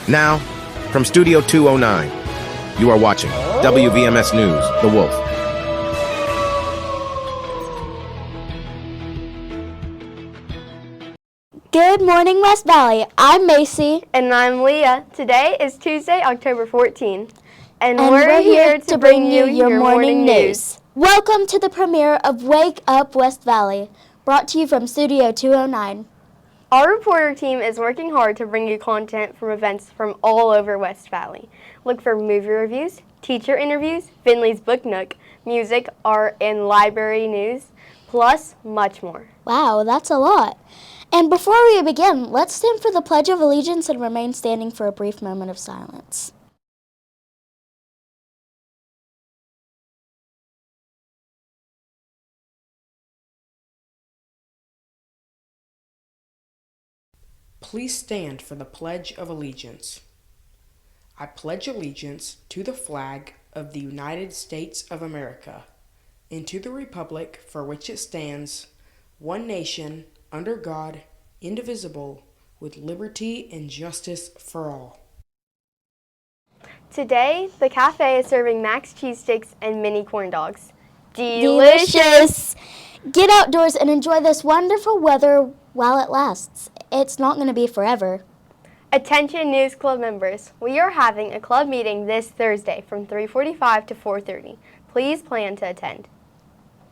Now, from Studio 209, you are watching WVMS News, The Wolf. Good morning, West Valley. I'm Macy. And I'm Leah. Today is Tuesday, October 14th. And we're here to bring you your morning news. Welcome to the premiere of Wake Up West Valley, brought to you from Studio 209. Our reporter team is working hard to bring you content from events from all over West Valley. Look for movie reviews, teacher interviews, Finley's Book Nook, music, art, and library news, plus much more. Wow, that's a lot. And before we begin, let's stand for the Pledge of Allegiance and remain standing for a brief moment of silence. Please stand for the Pledge of Allegiance. I pledge allegiance to the flag of the United States of America and to the republic for which it stands, one nation, under God, indivisible, with liberty and justice for all. Today, the cafe is serving max cheese sticks and mini corn dogs. Delicious! Get outdoors and enjoy this wonderful weather while it lasts. It's not going to be forever. Attention News Club members, we are having a club meeting this Thursday from 3:45 to 4:30. Please plan to attend.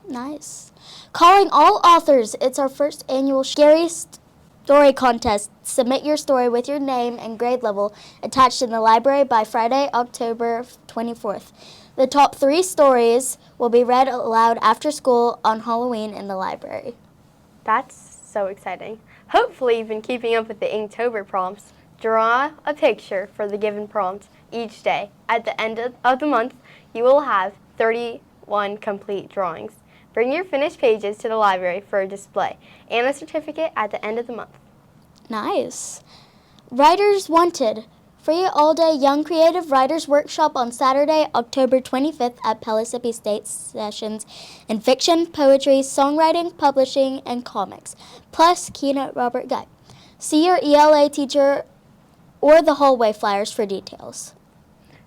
Nice. Calling all authors, it's our first annual Scary Story Contest. Submit your story with your name and grade level attached in the library by Friday, October 24th. The top 3 stories will be read aloud after school on Halloween in the library. That's so exciting. Hopefully you've been keeping up with the Inktober prompts. Draw a picture for the given prompt each day. At the end of the month, you will have 31 complete drawings. Bring your finished pages to the library for a display and a certificate at the end of the month. Nice. Writers Wanted. Free all-day Young Creative Writers Workshop on Saturday, October 25th at Pellissippi State. Sessions in fiction, poetry, songwriting, publishing, and comics, plus keynote Robert Guy. See your ELA teacher or the hallway flyers for details.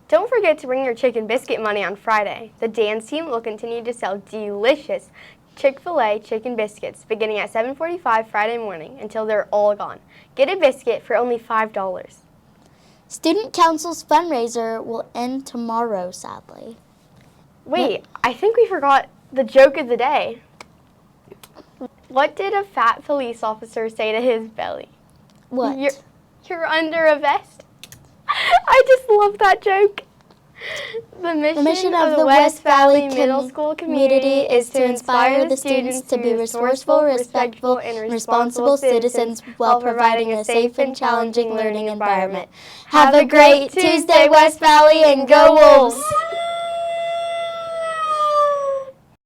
Don't forget to bring your chicken biscuit money on Friday. The dance team will continue to sell delicious Chick-fil-A chicken biscuits beginning at 7:45 Friday morning until they're all gone. Get a biscuit for only $5. Student Council's fundraiser will end tomorrow, sadly. Wait, I think we forgot the joke of the day. What did a fat police officer say to his belly? What? You're under a vest. I just love that joke. The mission of the West Valley Middle School community is to inspire the students to be resourceful, respectful, and responsible citizens while providing a safe and challenging learning environment. Have a great Tuesday, West Valley, and go Wolves!